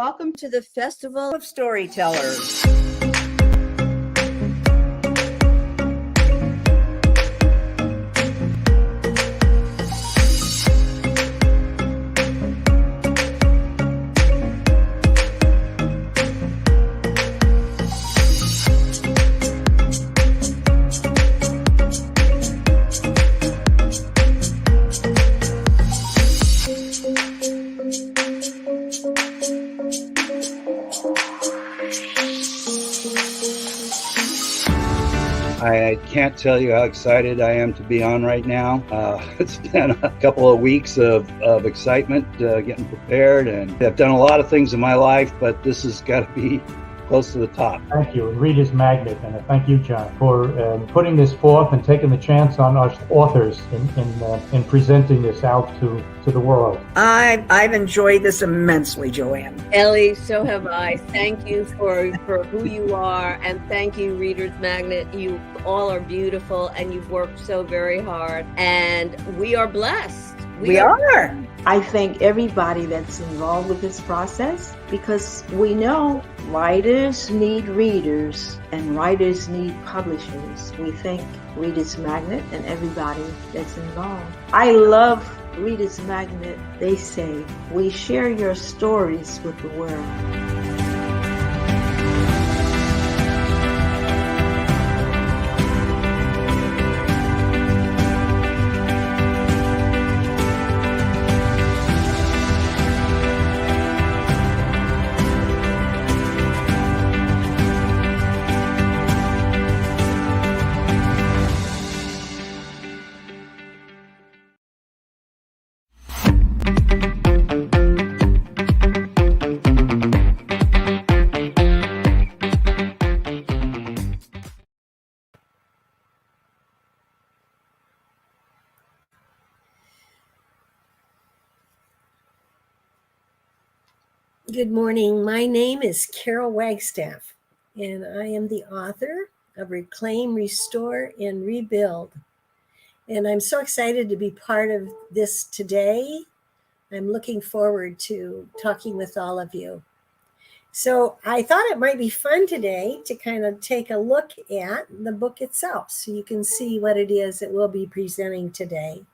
welcome to the Festival of Storytellers. I can't tell you how excited I am to be on right now. It's been a couple of weeks of excitement, getting prepared, and I've done a lot of things in my life, but this has got to be close to the top. Thank you, and Reader's Magnet, and thank you, John, for putting this forth and taking the chance on us authors in presenting this out to the world. I've enjoyed this immensely, Joanne. Ellie, so have I. Thank you for who you are, and thank you, Reader's Magnet. You all are beautiful, and you've worked so very hard, and we are blessed. We are. I thank everybody that's involved with this process, because we know writers need readers and writers need publishers. We thank Reader's Magnet and everybody that's involved. I love Reader's Magnet. They say, we share your stories with the world. Good morning. My name is Carol Wagstaff, and I am the author of Reclaim, Restore, and Rebuild. And I'm so excited to be part of this today. I'm looking forward to talking with all of you. So I thought it might be fun today to kind of take a look at the book itself so you can see what it is that we'll be presenting today.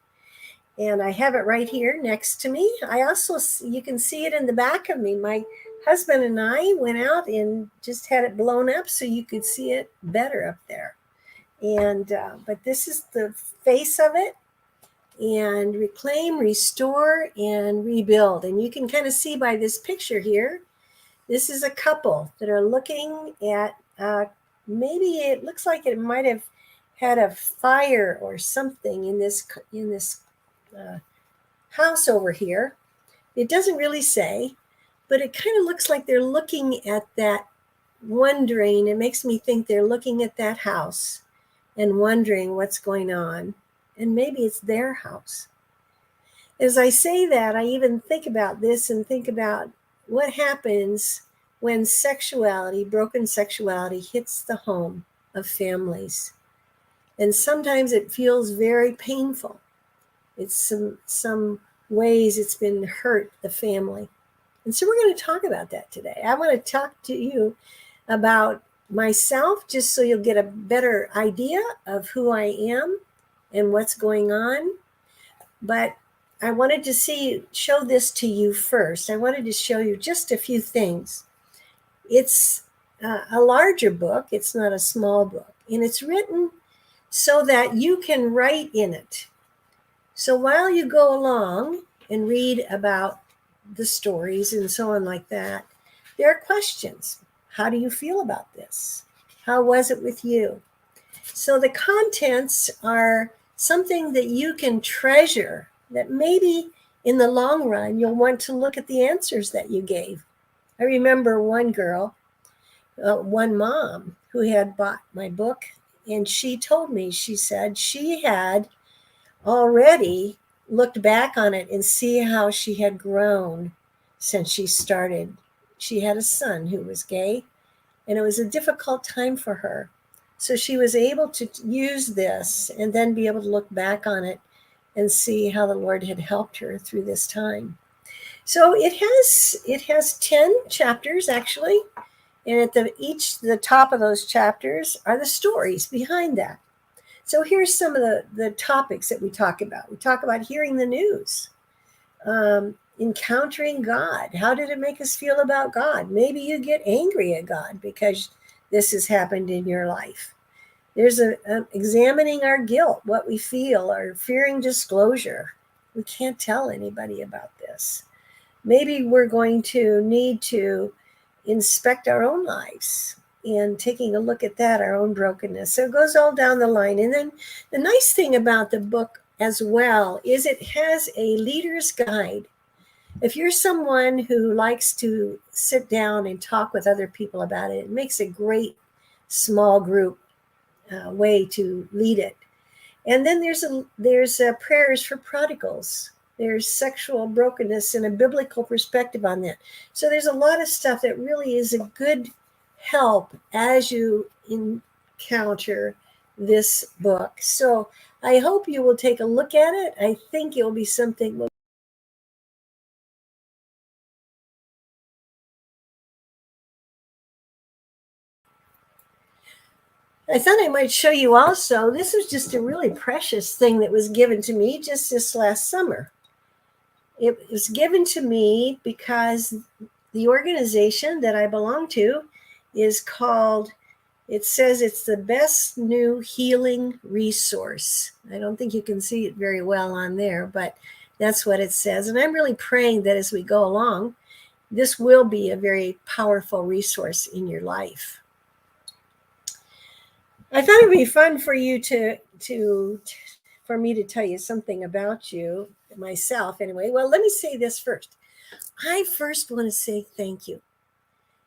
And I have it right here next to me. I also, you can see it in the back of me. My husband and I went out and just had it blown up so you could see it better up there. And, but this is the face of it. And Reclaim, Restore, and Rebuild. And you can kind of see by this picture here, this is a couple that are looking at, maybe it looks like it might have had a fire or something in this house over here. It doesn't really say, but it kind of looks like they're looking at that, wondering. It makes me think they're looking at that house and wondering what's going on, and maybe it's their house. As I say that, I even think about this and think about what happens when sexuality, broken sexuality, hits the home of families. And sometimes it feels very painful. It's some ways it's been hurt the family. And so we're going to talk about that today. I want to talk to you about myself, just so you'll get a better idea of who I am and what's going on. But I wanted to show this to you first. I wanted to show you just a few things. It's a larger book. It's not a small book. And it's written so that you can write in it. So while you go along and read about the stories and so on like that, there are questions. How do you feel about this? How was it with you? So the contents are something that you can treasure, that maybe in the long run, you'll want to look at the answers that you gave. I remember one girl, one mom who had bought my book, and she told me, she said she had already looked back on it and see how she had grown since she started. She had a son who was gay, and it was a difficult time for her. So she was able to use this and then be able to look back on it and see how the Lord had helped her through this time. So it has 10 chapters actually, and at the top of those chapters are the stories behind that. So here's some of the topics that we talk about. We talk about hearing the news, encountering God. How did it make us feel about God? Maybe you get angry at God because this has happened in your life. There's examining our guilt, what we feel, or fearing disclosure. We can't tell anybody about this. Maybe we're going to need to inspect our own lives and taking a look at that, our own brokenness. So it goes all down the line. And then the nice thing about the book as well is it has a leader's guide. If you're someone who likes to sit down and talk with other people about it, it makes a great small group way to lead it. And then there's prayers for prodigals. There's sexual brokenness and a biblical perspective on that. So there's a lot of stuff that really is a good help as you encounter this book. So I hope you will take a look at it. I think it will be something. I thought I might show you also. This was just a really precious thing that was given to me just this last summer. It was given to me because the organization that I belong to is called, it says it's the best new healing resource. I don't think you can see it very well on there, but that's what it says. And I'm really praying that as we go along, this will be a very powerful resource in your life. I thought it would be fun for you for me to tell you something about you, myself anyway. Well, let me say this first. I first want to say thank you.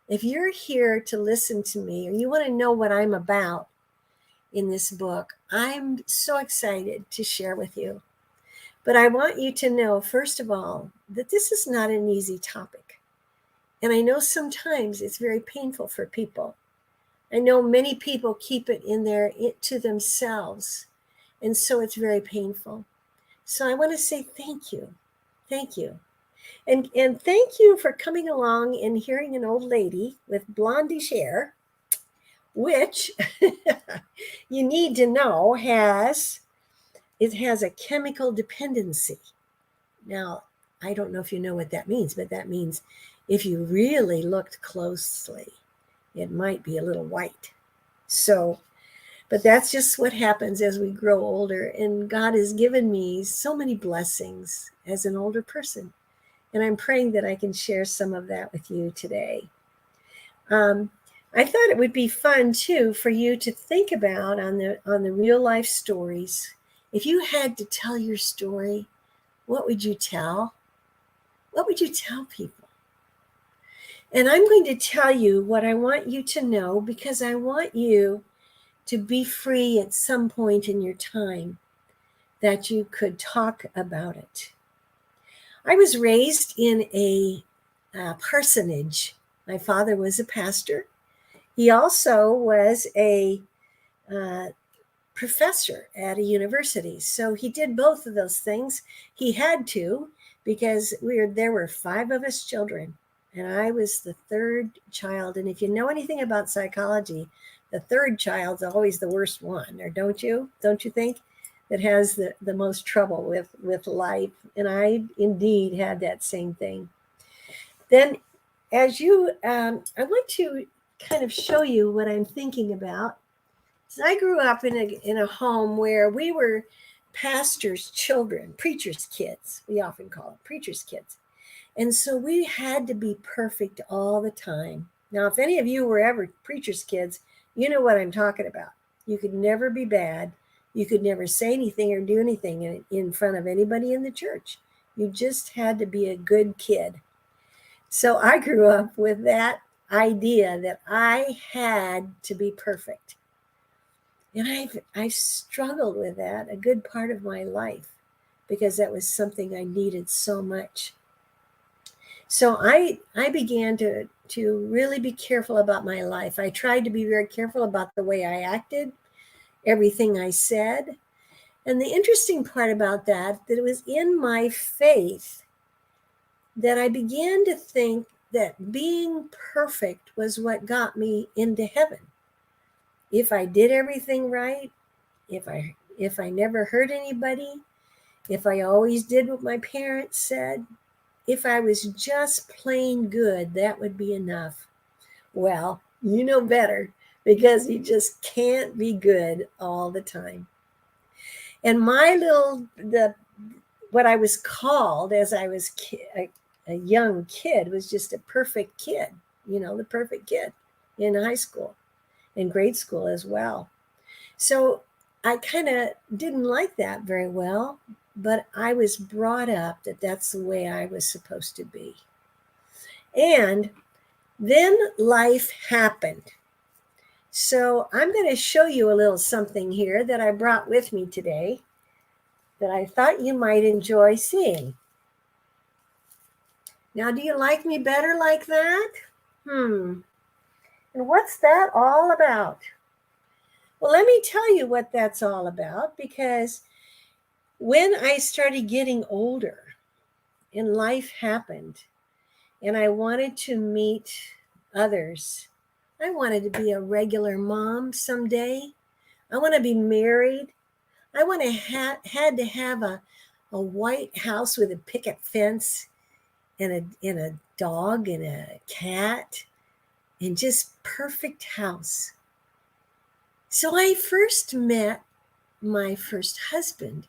If you're here to listen to me or you want to know what I'm about in this book, I'm so excited to share with you. But I want you to know, first of all, that this is not an easy topic. And I know sometimes it's very painful for people. I know many people keep it to themselves. And so it's very painful. So I want to say thank you. Thank you. And thank you for coming along and hearing an old lady with blondish hair, which you need to know has a chemical dependency. Now, I don't know if you know what that means, but that means if you really looked closely, it might be a little white. So, but that's just what happens as we grow older. And God has given me so many blessings as an older person. And I'm praying that I can share some of that with you today. I thought it would be fun too for you to think about on the real life stories. If you had to tell your story, what would you tell? What would you tell people? And I'm going to tell you what I want you to know because I want you to be free at some point in your time that you could talk about it. I was raised in a parsonage. My father was a pastor. He also was a professor at a university. So he did both of those things. He had to because there were 5 of us children. And I was the third child. And if you know anything about psychology, the third child's always the worst one, or don't you? Don't you think? That has the most trouble with life. And I indeed had that same thing. Then as you, I'd like to kind of show you what I'm thinking about. So I grew up in a home where we were pastors' children, preachers' kids. We often call them preachers' kids. And so we had to be perfect all the time. Now, if any of you were ever preachers' kids, you know what I'm talking about. You could never be bad. You could never say anything or do anything in front of anybody in the church. You just had to be a good kid. So I grew up with that idea that I had to be perfect. And I've struggled with that a good part of my life because that was something I needed so much. So I began to really be careful about my life. I tried to be very careful about the way I acted, everything I said. And the interesting part about that it was in my faith that I began to think that being perfect was what got me into heaven. If I did everything right, if I never hurt anybody, if I always did what my parents said, if I was just plain good, that would be enough. Well, you know better, because you just can't be good all the time. And what I was called as I was a young kid was just a perfect kid, the perfect kid in high school and grade school as well. So I kind of didn't like that very well, but I was brought up that that's the way I was supposed to be. And then life happened. So I'm going to show you a little something here that I brought with me today that I thought you might enjoy seeing. Now, do you like me better like that? And what's that all about? Well, let me tell you what that's all about, because when I started getting older and life happened and I wanted to meet others, I wanted to be a regular mom someday. I want to be married. I want to had to have a white house with a picket fence and a dog and a cat and just perfect house. So I first met my first husband,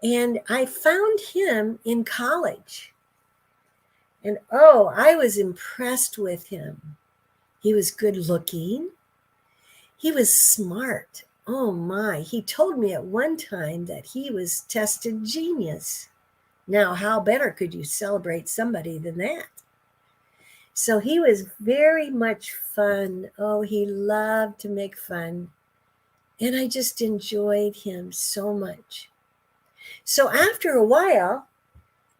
and I found him in college. And oh, I was impressed with him. He was good looking. He was smart. Oh my, he told me at one time that he was tested genius. Now, how better could you celebrate somebody than that? So he was very much fun. Oh, he loved to make fun. And I just enjoyed him so much. So after a while,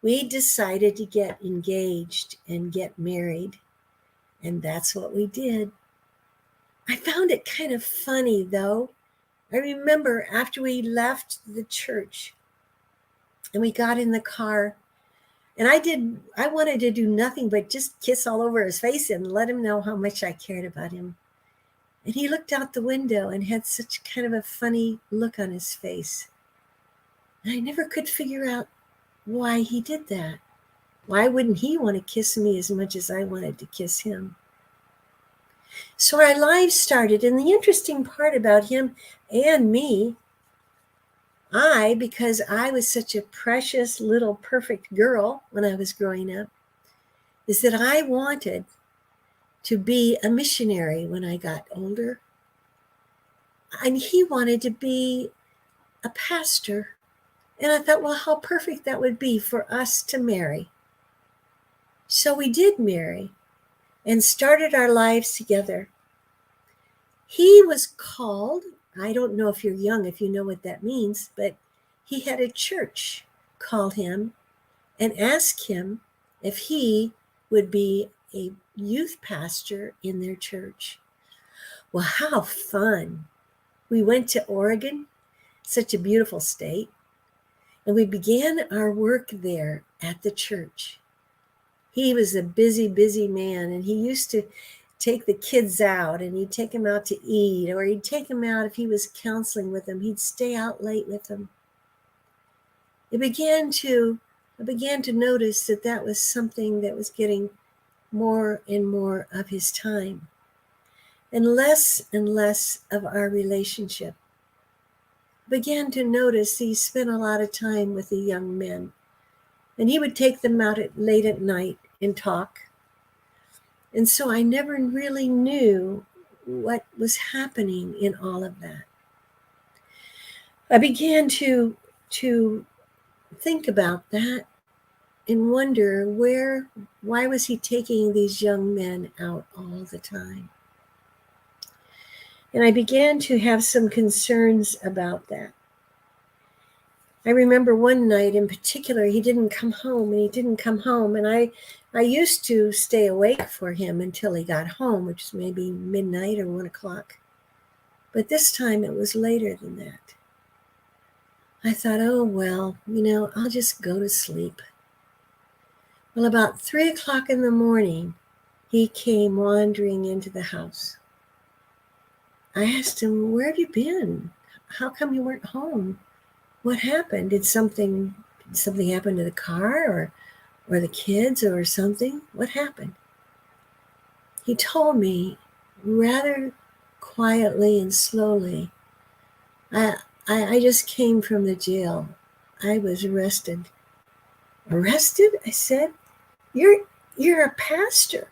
we decided to get engaged and get married. And that's what we did. I found it kind of funny, though. I remember after we left the church and we got in the car, and I wanted to do nothing but just kiss all over his face and let him know how much I cared about him. And he looked out the window and had such kind of a funny look on his face. And I never could figure out why he did that. Why wouldn't he want to kiss me as much as I wanted to kiss him? So our lives started, and the interesting part about him and me, because I was such a precious little perfect girl when I was growing up, is that I wanted to be a missionary when I got older. And he wanted to be a pastor. And I thought, well, how perfect that would be for us to marry. So we did marry and started our lives together. He was called, I don't know if you're young, if you know what that means, but he had a church call him and ask him if he would be a youth pastor in their church. Well, how fun. We went to Oregon, such a beautiful state, and we began our work there at the church. He was a busy, busy man, and he used to take the kids out, and he'd take them out to eat, or he'd take them out if he was counseling with them. He'd stay out late with them. I began to notice that was something that was getting more and more of his time and less of our relationship. I began to notice he spent a lot of time with the young men, and he would take them out late at night and talk. And so I never really knew what was happening in all of that. I began to think about that and wonder why was he taking these young men out all the time? And I began to have some concerns about that. I remember one night in particular, he didn't come home. And I used to stay awake for him until he got home, which was maybe midnight or 1 o'clock. But this time it was later than that. I thought, oh, well, I'll just go to sleep. Well, about 3 o'clock in the morning, he came wandering into the house. I asked him, "Where have you been? How come you weren't home? What happened? Did something happen to the car or the kids or something? What happened?" He told me rather quietly and slowly, I just came from the jail. I was arrested. Arrested? I said, you're a pastor.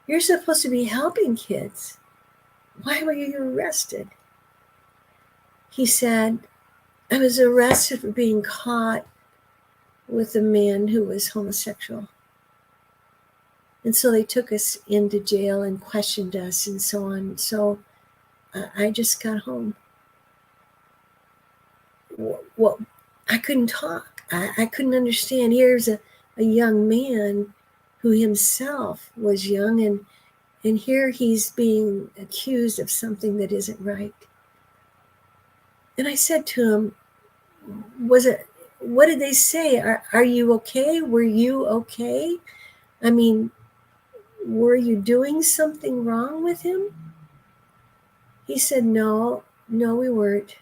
You're supposed to be helping kids. Why were you arrested? He said, I was arrested for being caught with a man who was homosexual. And so they took us into jail and questioned us and so on. So I just got home. Well, I couldn't talk. I couldn't understand. Here's a young man who himself was young, and here he's being accused of something that isn't right. And I said to him, what did they say? Are you okay? Were you okay? I mean, were you doing something wrong with him? He said, no, we weren't.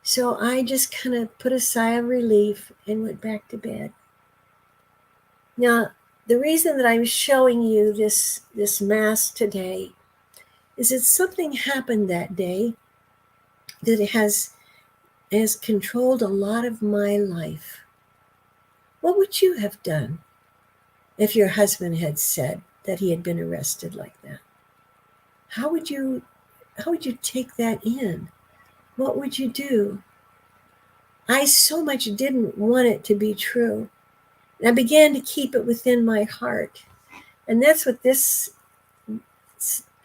So I just kind of put a sigh of relief and went back to bed. Now, the reason that I'm showing you this mass today is that something happened that day that has controlled a lot of my life. What would you have done if your husband had said that he had been arrested like that? How would you take that in? What would you do? I so much didn't want it to be true. And I began to keep it within my heart. And that's what this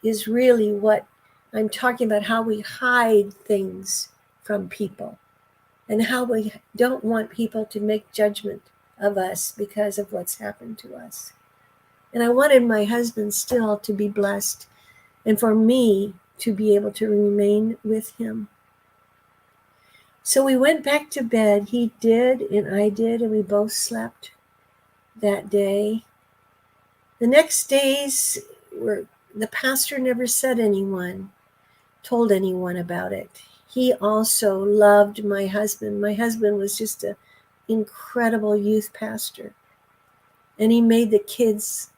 is really what I'm talking about, how we hide things from people and how we don't want people to make judgment of us because of what's happened to us. And I wanted my husband still to be blessed and for me to be able to remain with him. So we went back to bed. He did, and I did, and we both slept that day. The next days the pastor never told anyone about it. He also loved my husband. My husband was just an incredible youth pastor. And he made the kids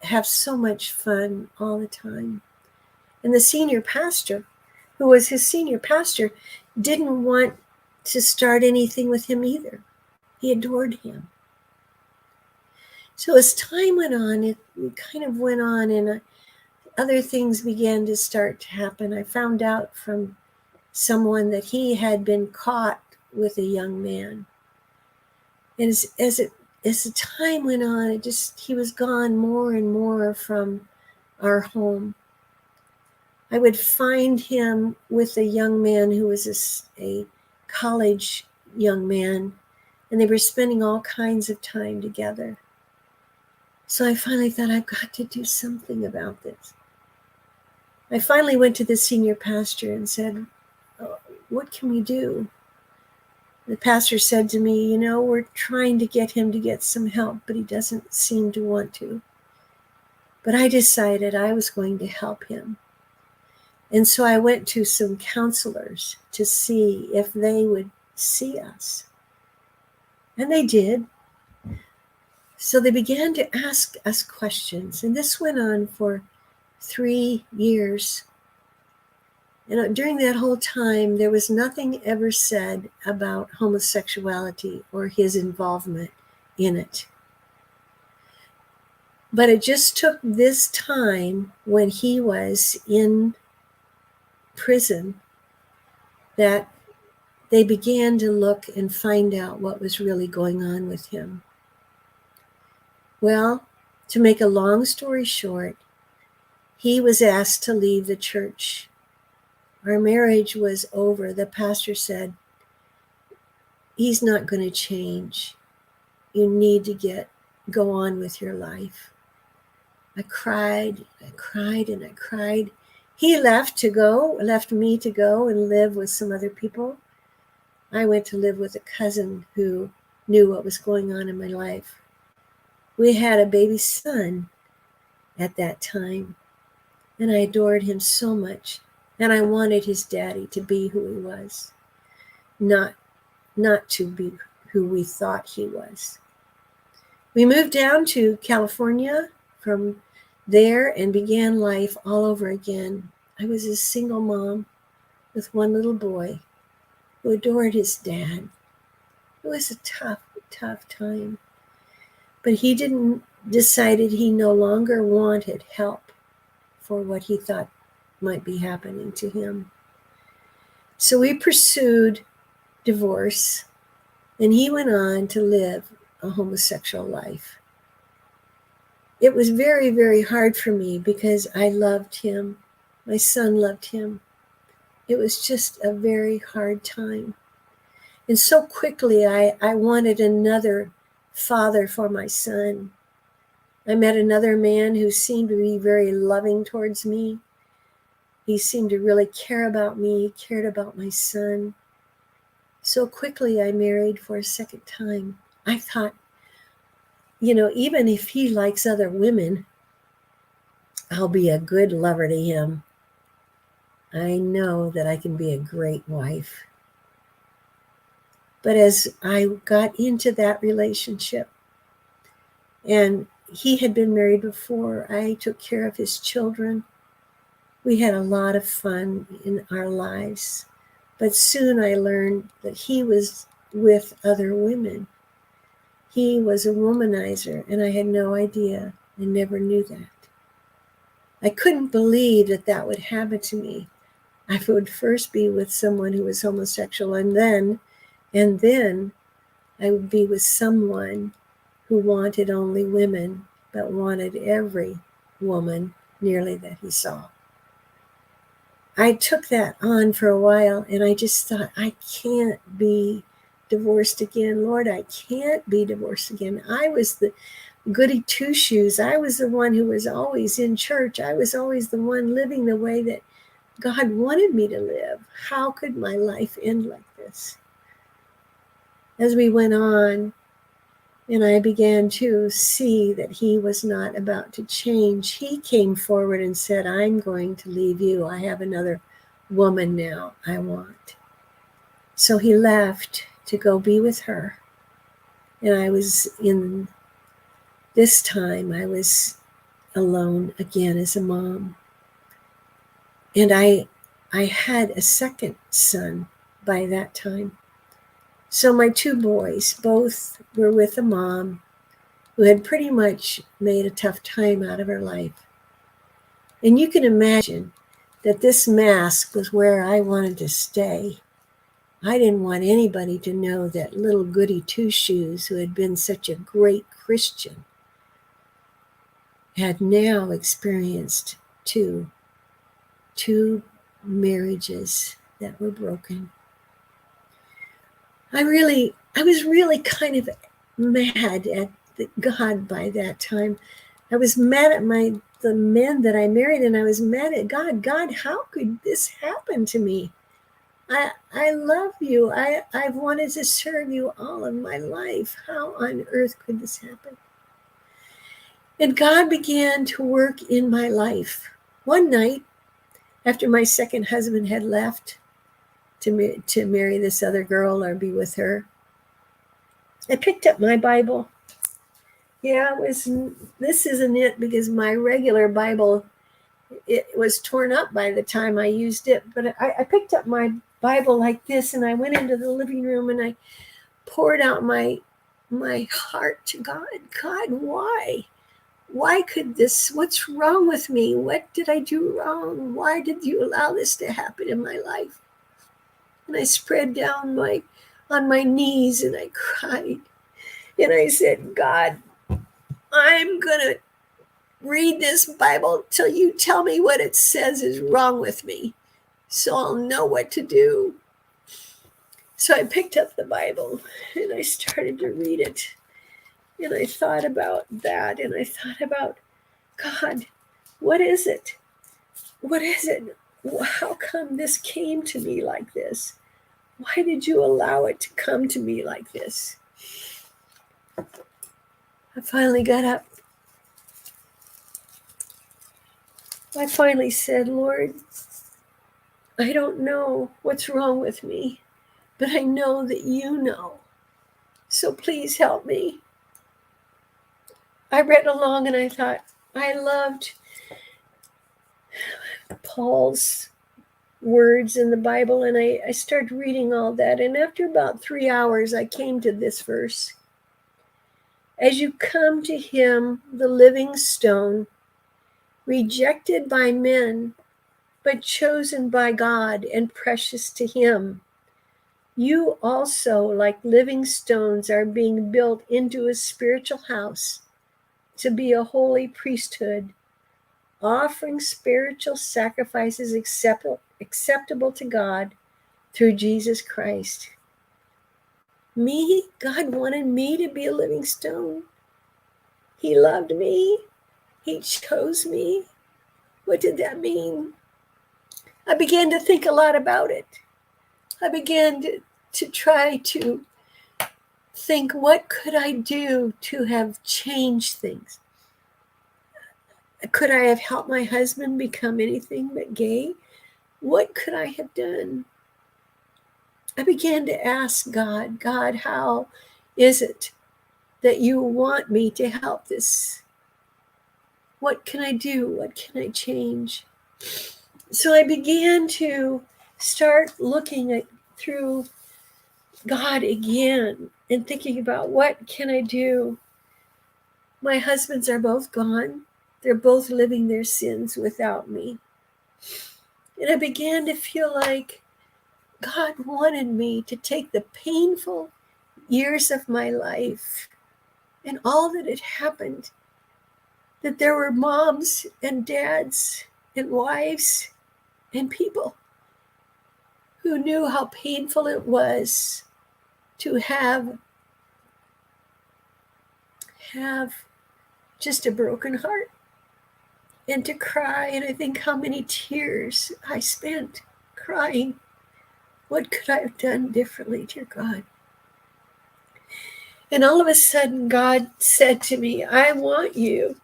have so much fun all the time. And the senior pastor, who was his senior pastor, didn't want to start anything with him either. He adored him. So as time went on, it kind of went on, and other things began to start to happen. I found out from someone that he had been caught with a young man. And as the time went on, he was gone more and more from our home. I would find him with a young man who was a college young man, and they were spending all kinds of time together. So I finally thought, I've got to do something about this. I finally went to the senior pastor and said, what can we do? The pastor said to me, we're trying to get him to get some help, but he doesn't seem to want to. But I decided I was going to help him. And so I went to some counselors to see if they would see us. And they did. So they began to ask us questions. And this went on for 3 years. And during that whole time, there was nothing ever said about homosexuality or his involvement in it. But it just took this time when he was in prison that they began to look and find out what was really going on with him. Well, to make a long story short, he was asked to leave the church. Our marriage was over. The pastor said, he's not going to change. You need to go on with your life. I cried, and I cried. He left me to go and live with some other people. I went to live with a cousin who knew what was going on in my life. We had a baby son at that time, and I adored him so much. And I wanted his daddy to be who he was, not to be who we thought he was. We moved down to California from there and began life all over again. I was a single mom with one little boy who adored his dad. It was a tough, tough time. But he decided he no longer wanted help for what he thought might be happening to him. So we pursued divorce, and he went on to live a homosexual life. It was very, very hard for me because I loved him. My son loved him. It was just a very hard time. And so quickly, I wanted another father for my son. I met another man who seemed to be very loving towards me. He seemed to really care about me. He cared about my son. So quickly, I married for a second time. I thought, even if he likes other women, I'll be a good lover to him. I know that I can be a great wife. But as I got into that relationship, and he had been married before, I took care of his children. We had a lot of fun in our lives. But soon I learned that he was with other women. He was a womanizer, and I had no idea. I never knew that. I couldn't believe that that would happen to me. I would first be with someone who was homosexual, and then I would be with someone who wanted only women, but wanted every woman nearly that he saw. I took that on for a while, and I just thought, I can't be divorced again. Lord, I can't be divorced again. I was the goody two-shoes. I was the one who was always in church. I was always the one living the way that God wanted me to live. How could my life end like this? As we went on, and I began to see that he was not about to change, he came forward and said, I'm going to leave you. I have another woman now I want. So he left to go be with her. And this time I was alone again as a mom. And I had a second son by that time. So my two boys, both were with a mom who had pretty much made a tough time out of her life. And you can imagine that this mask was where I wanted to stay. I didn't want anybody to know that little goody two-shoes who had been such a great Christian had now experienced two marriages that were broken. I was really kind of mad at God by that time. I was mad at the men that I married, and I was mad at God. God, how could this happen to me? I love you. I've wanted to serve you all of my life. How on earth could this happen? And God began to work in my life. One night, after my second husband had left to marry this other girl or be with her, I picked up my Bible. Yeah, this isn't it, because my regular Bible, it was torn up by the time I used it. But I picked up my Bible like this, and I went into the living room, and I poured out my heart to God. God, why? Why could this? What's wrong with me? What did I do wrong? Why did you allow this to happen in my life? And I spread down on my knees, and I cried. And I said, God, I'm going to read this Bible till you tell me what it says is wrong with me, so I'll know what to do. So I picked up the Bible, and I started to read it. And I thought about that, and I thought about, God, what is it? What is it? How come this came to me like this? Why did you allow it to come to me like this? I finally got up. I finally said, Lord, I don't know what's wrong with me, but I know that you know. So please help me. I read along and I thought, I loved Paul's words in the Bible, and I started reading all that. And after about 3 hours, I came to this verse. As you come to him, the living stone, rejected by men, but chosen by God and precious to him, you also, like living stones, are being built into a spiritual house to be a holy priesthood, offering spiritual sacrifices acceptable to God through Jesus Christ. Me, God wanted me to be a living stone. He loved me. He chose me. What did that mean? I began to think a lot about it. I began to try to think, what could I do to have changed things? Could I have helped my husband become anything but gay? What could I have done? I began to ask God, how is it that you want me to help this? What can I do? What can I change? So I began to start looking through God again and thinking about, what can I do? My husbands are both gone. They're both living their sins without me. And I began to feel like God wanted me to take the painful years of my life and all that had happened, that there were moms and dads and wives and people who knew how painful it was to have just a broken heart and to cry. And I think how many tears I spent crying. What could I have done differently, dear God? And all of a sudden, God said to me, I want you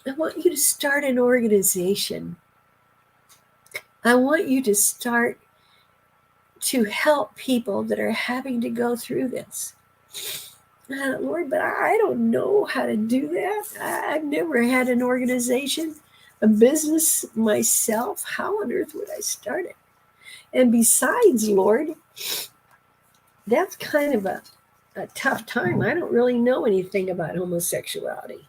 to start an organization. I want you to start to help people that are having to go through this. Lord, but I don't know how to do that. I've never had an organization, a business myself. How on earth would I start it? And besides, Lord, that's kind of a tough time. I don't really know anything about homosexuality.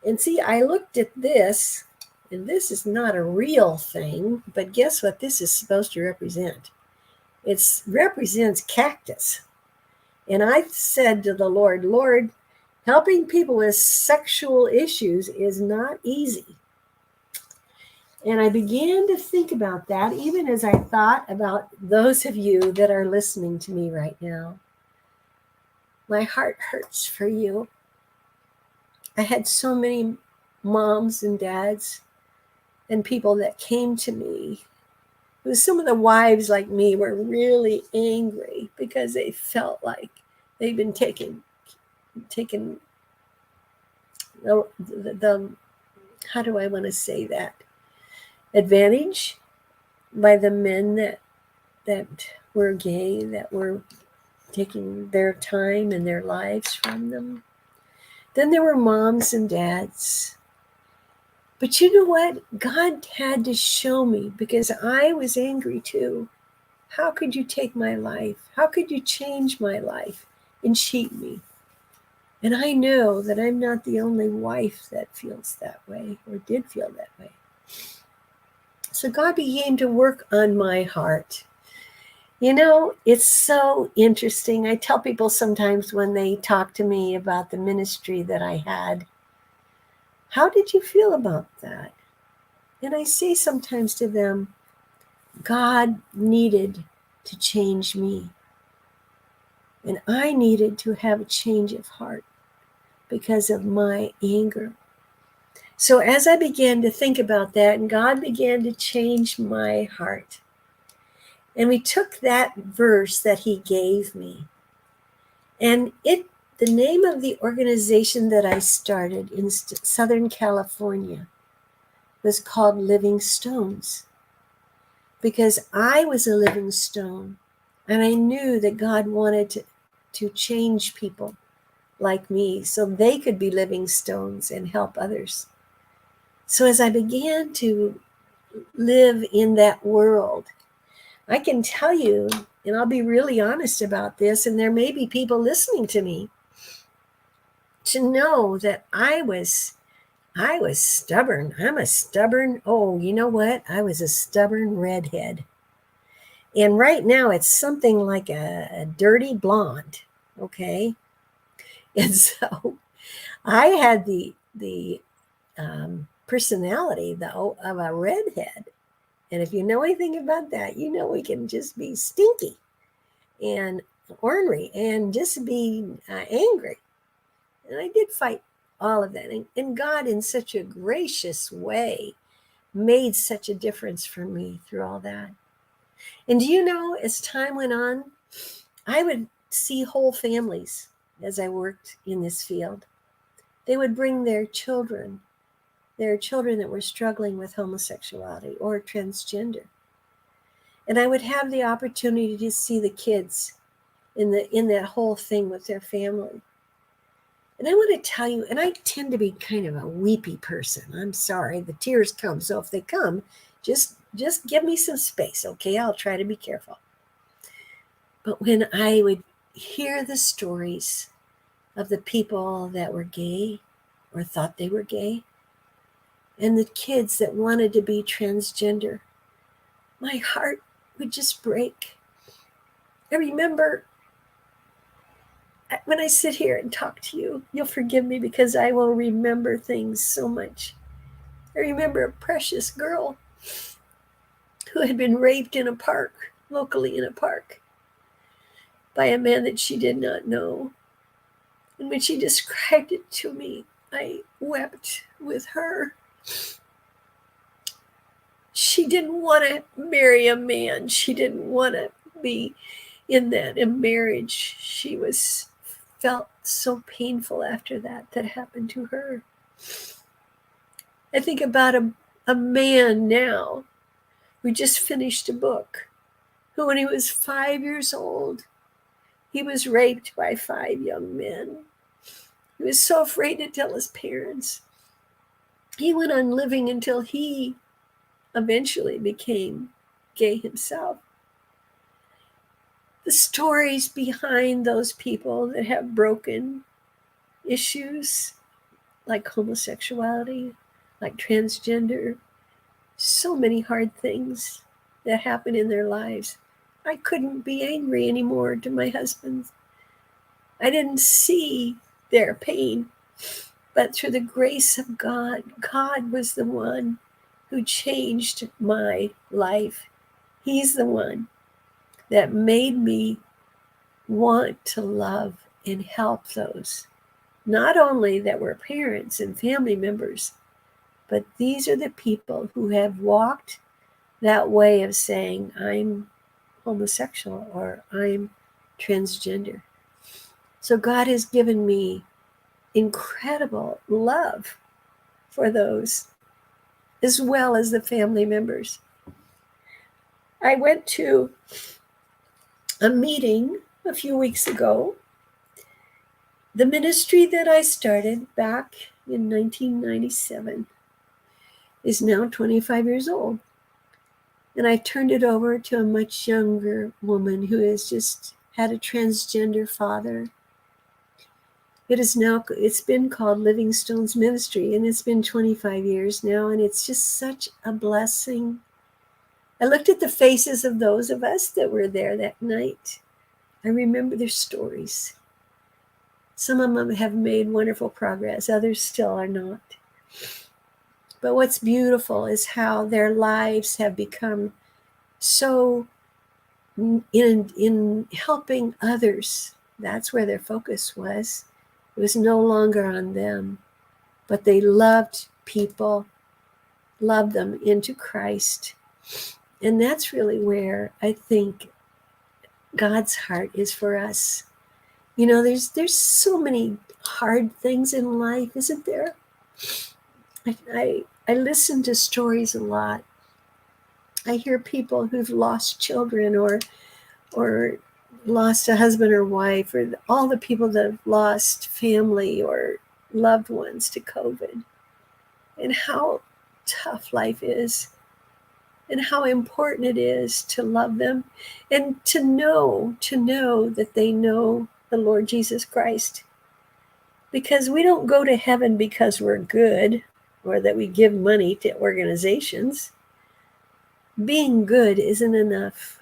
And see, I looked at this, and this is not a real thing, but guess what this is supposed to represent? It represents cactus. And I said to the Lord, Lord, helping people with sexual issues is not easy. And I began to think about that, even as I thought about those of you that are listening to me right now. My heart hurts for you. I had so many moms and dads and people that came to me. Some of the wives like me were really angry because they felt like they've been taken the how do I want to say that? Advantage by the men that were gay, that were taking their time and their lives from them. Then there were moms and dads. But you know what? God had to show me, because I was angry too. How could you take my life? How could you change my life and cheat me? And I know that I'm not the only wife that feels that way or did feel that way. So God began to work on my heart. You know, it's so interesting. I tell people sometimes when they talk to me about the ministry that I had, how did you feel about that? And I say sometimes to them, God needed to change me. And I needed to have a change of heart because of my anger. So as I began to think about that, and God began to change my heart, and we took that verse that he gave me, and it The name of the organization that I started in Southern California was called Living Stones, because I was a living stone, and I knew that God wanted to change people like me so they could be living stones and help others. So as I began to live in that world, I can tell you, and I'll be really honest about this, and there may be people listening to me, to know that I was stubborn. I'm a stubborn, oh, you know what? I was a stubborn redhead. And right now it's something like a dirty blonde, okay? And so I had the personality, though, of a redhead. And if you know anything about that, you know we can just be stinky and ornery and just be angry. And I did fight all of that. And God, in such a gracious way, made such a difference for me through all that. And do you know, as time went on, I would see whole families as I worked in this field. They would bring their children that were struggling with homosexuality or transgender. And I would have the opportunity to see the kids in that whole thing with their family. And I want to tell you, and I tend to be kind of a weepy person. I'm sorry, the tears come. So if they come, just give me some space, okay? I'll try to be careful. But when I would hear the stories of the people that were gay or thought they were gay, and the kids that wanted to be transgender, my heart would just break. I remember, when I sit here and talk to you, you'll forgive me because I will remember things so much. I remember a precious girl who had been raped in a park, locally in a park, by a man that she did not know. And when she described it to me, I wept with her. She didn't want to marry a man. She didn't want to be in that in marriage. She felt so painful after that happened to her. I think about a man now who just finished a book, who when he was 5 years old, he was raped by 5 young men. He was so afraid to tell his parents. He went on living until he eventually became gay himself. The stories behind those people that have broken issues like homosexuality, like transgender, so many hard things that happen in their lives. I couldn't be angry anymore to my husband. I didn't see their pain, but through the grace of God, God was the one who changed my life. He's the one that made me want to love and help those, not only that were parents and family members, but these are the people who have walked that way of saying, I'm homosexual or I'm transgender. So God has given me incredible love for those, as well as the family members. I went to a meeting a few weeks ago. The ministry that I started back in 1997 is now 25 years old. And I turned it over to a much younger woman who has just had a transgender father. It's been called Living Stones Ministry, and it's been 25 years now, and it's just such a blessing. I looked at the faces of those of us that were there that night. I remember their stories. Some of them have made wonderful progress, others still are not. But what's beautiful is how their lives have become so in helping others. That's where their focus was. It was no longer on them, but they loved people, loved them into Christ. And that's really where I think God's heart is for us, You know, there's so many hard things in life, isn't there? I listen to stories a lot. I hear people who've lost children or lost a husband or wife, or all the people that have lost family or loved ones to COVID, and how tough life is, and how important it is to love them, and to know that they know the Lord Jesus Christ. Because we don't go to heaven because we're good or that we give money to organizations. Being good isn't enough.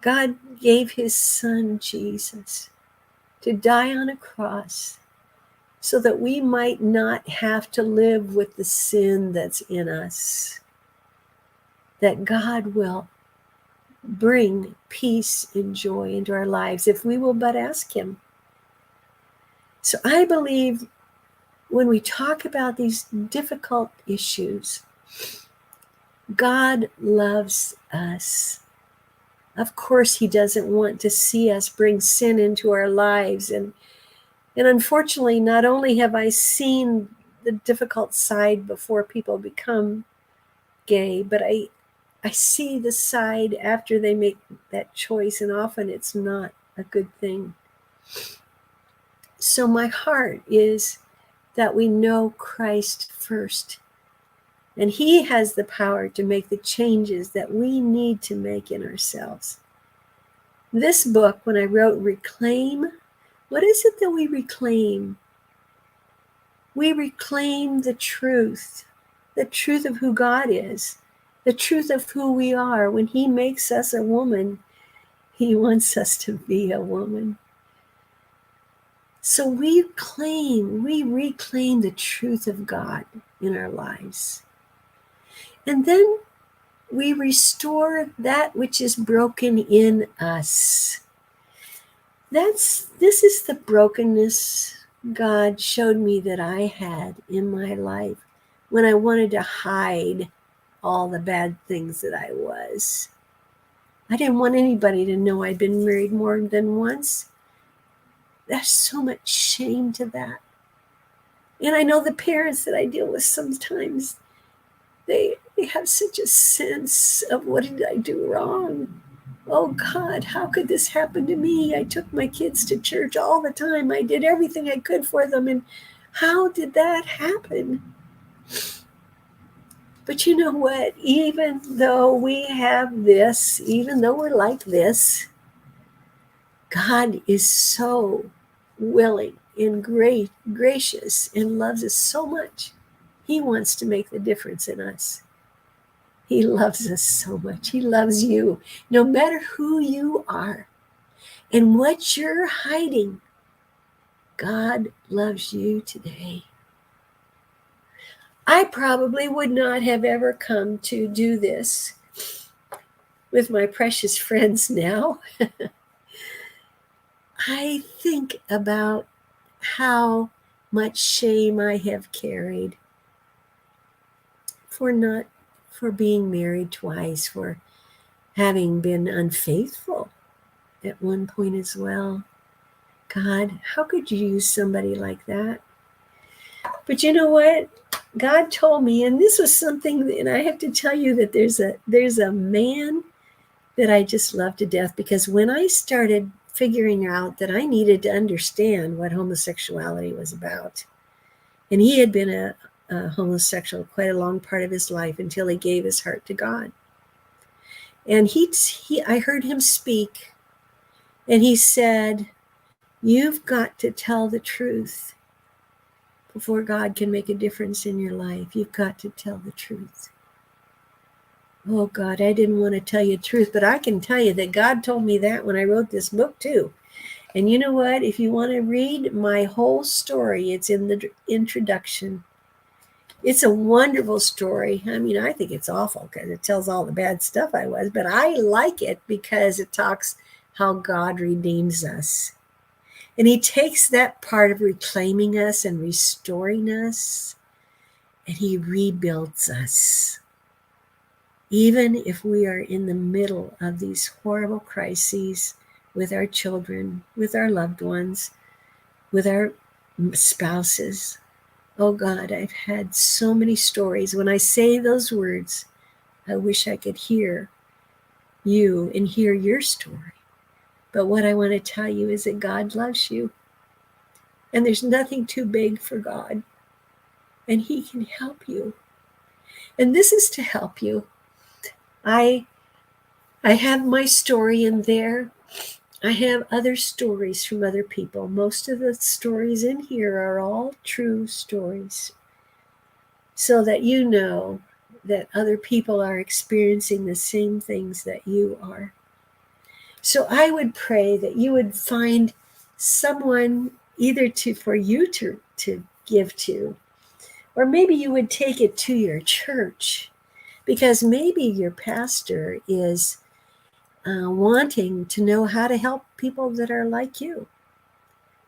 God gave his son Jesus to die on a cross so that we might not have to live with the sin that's in us. That God will bring peace and joy into our lives if we will but ask him. So I believe when we talk about these difficult issues, God loves us. Of course, he doesn't want to see us bring sin into our lives. And unfortunately, not only have I seen the difficult side before people become gay, but I see the side after they make that choice, and often it's not a good thing. So my heart is that we know Christ first, and he has the power to make the changes that we need to make in ourselves. This book, when I wrote Reclaim, what is it that we reclaim? We reclaim the truth of who God is, the truth of who we are. When he makes us a woman, he wants us to be a woman. So we reclaim the truth of God in our lives. And then we restore that which is broken in us. This is the brokenness God showed me that I had in my life when I wanted to hide all the bad things that I was. I didn't want anybody to know I'd been married more than once. There's so much shame to that. And I know the parents that I deal with sometimes, they have such a sense of, what did I do wrong? Oh God, how could this happen to me? I took my kids to church all the time. I did everything I could for them. And how did that happen? But you know what? Even though we have this, even though we're like this, God is so willing and gracious and loves us so much. He wants to make the difference in us. He loves us so much. He loves you, no matter who you are and what you're hiding. God loves you today. I probably would not have ever come to do this with my precious friends now. I think about how much shame I have carried for being married twice, for having been unfaithful at one point as well. God, how could you use somebody like that? But you know what? God told me, and this was something, and I have to tell you that there's a man that I just love to death, because when I started figuring out that I needed to understand what homosexuality was about, and he had been a homosexual quite a long part of his life until he gave his heart to God. And I heard him speak, and he said, "You've got to tell the truth before God can make a difference in your life. You've got to tell the truth." Oh God, I didn't want to tell you the truth, but I can tell you that God told me that when I wrote this book too. And you know what? If you want to read my whole story, it's in the introduction. It's a wonderful story. I mean, I think it's awful because it tells all the bad stuff I was, but I like it because it talks how God redeems us. And he takes that part of reclaiming us and restoring us, and he rebuilds us. Even if we are in the middle of these horrible crises with our children, with our loved ones, with our spouses. Oh God, I've had so many stories. When I say those words, I wish I could hear you and hear your story. But what I want to tell you is that God loves you. And there's nothing too big for God. And He can help you. And this is to help you. I have my story in there. I have other stories from other people. Most of the stories in here are all true stories. So that you know that other people are experiencing the same things that you are. So I would pray that you would find someone either for you to give to, or maybe you would take it to your church, because maybe your pastor is wanting to know how to help people that are like you.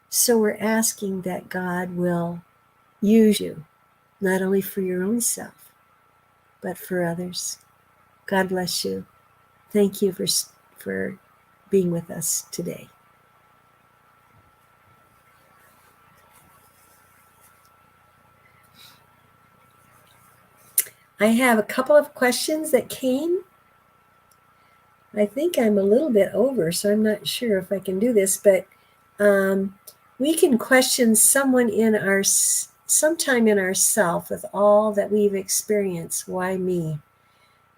So we're asking that God will use you, not only for your own self, but for others. God bless you. Thank you for being with us today. I have a couple of questions that came. I think I'm a little bit over, so I'm not sure if I can do this, but we can question someone sometime in ourself with all that we've experienced. Why me?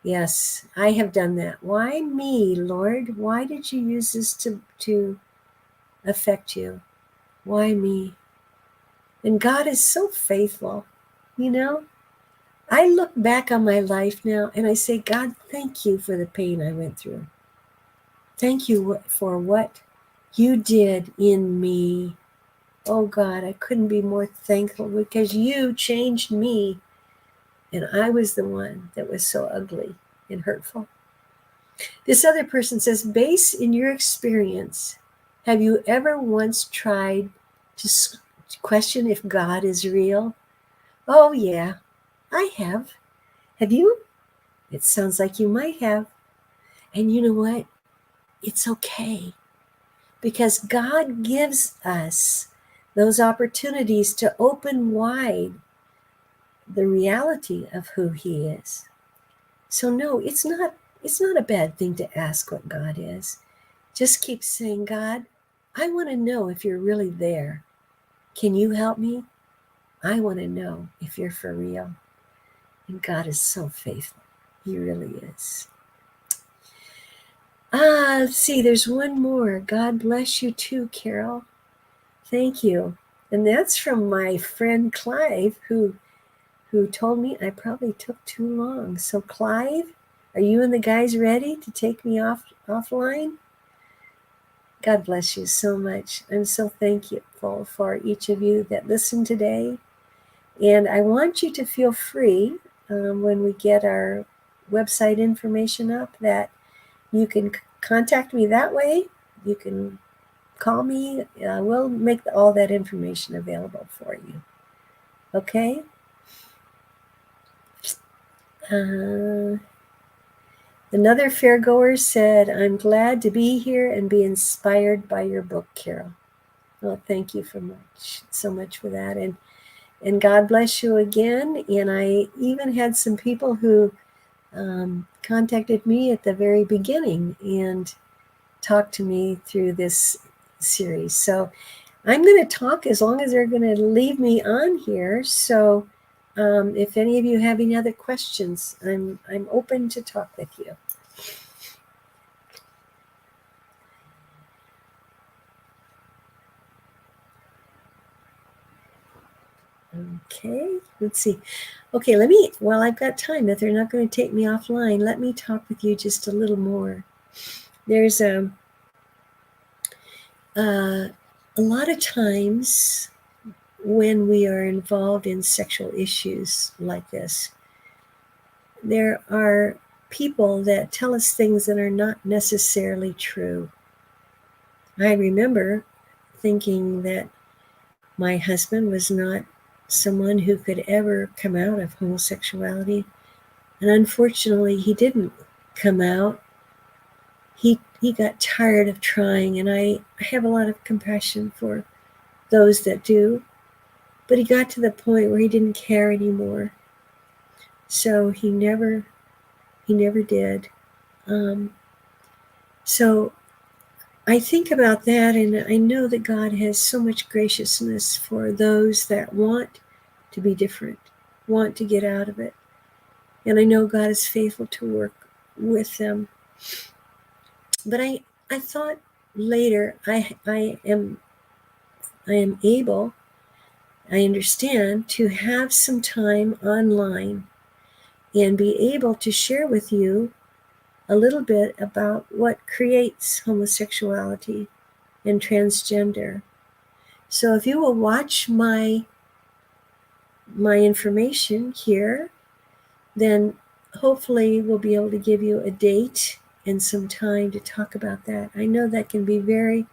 Yes, I have done that. Why me, Lord? Why did you use this to affect you? Why me? And God is so faithful, you know? I look back on my life now and I say, God, thank you for the pain I went through. Thank you for what you did in me. Oh God, I couldn't be more thankful because you changed me. And I was the one that was so ugly and hurtful. This other person says, based in your experience, have you ever once tried to question if God is real? Oh yeah, I have. Have you? It sounds like you might have. And you know what? It's okay. Because God gives us those opportunities to open wide the reality of who He is. So no, it's not a bad thing to ask what God is. Just keep saying, God, I want to know if you're really there. Can you help me? I want to know if you're for real. And God is so faithful. He really is. Let's see, there's one more. God bless you too, Carol. Thank you. And that's from my friend Clive, who told me I probably took too long. So Clive, are you and the guys ready to take me offline? God bless you so much. I'm so thankful for each of you that listened today. And I want you to feel free when we get our website information up that you can contact me that way. You can call me. We'll make all that information available for you. Okay? Another fairgoer said, I'm glad to be here and be inspired by your book, Carol. Well, thank you so much for that. And God bless you again. And I even had some people who contacted me at the very beginning and talked to me through this series. So I'm going to talk as long as they're going to leave me on here. So if any of you have any other questions, I'm open to talk with you. Okay, let's see. Okay, while I've got time, if they're not going to take me offline, let me talk with you just a little more. There's a lot of times when we are involved in sexual issues like this, there are people that tell us things that are not necessarily true. I remember thinking that my husband was not someone who could ever come out of homosexuality. And unfortunately, he didn't come out. He he got tired of trying, and I have a lot of compassion for those that do, but he got to the point where he didn't care anymore. So he never did. So I think about that, and I know that God has so much graciousness for those that want to be different, want to get out of it. And I know God is faithful to work with them. But I thought later I am able, I understand, to have some time online and be able to share with you a little bit about what creates homosexuality and transgender. So if you will watch my information here, then hopefully we'll be able to give you a date and some time to talk about that. I know that can be very,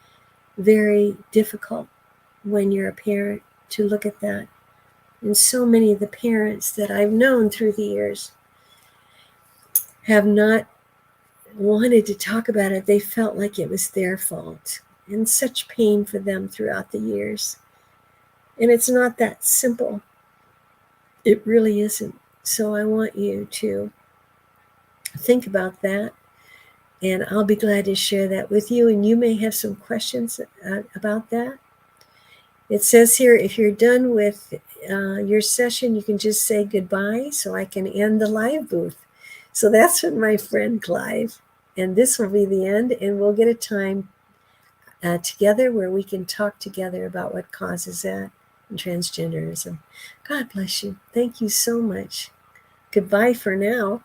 very difficult when you're a parent to look at that. And so many of the parents that I've known through the years have not wanted to talk about it. They felt like it was their fault, and such pain for them throughout the years. And it's not that simple. It really isn't. So I want you to think about that, and I'll be glad to share that with you. And you may have some questions about that. It says here, if you're done with your session, you can just say goodbye so I can end the live booth. So that's with my friend Clive. And this will be the end, and we'll get a time together where we can talk together about what causes that and transgenderism. God bless you. Thank you so much. Goodbye for now.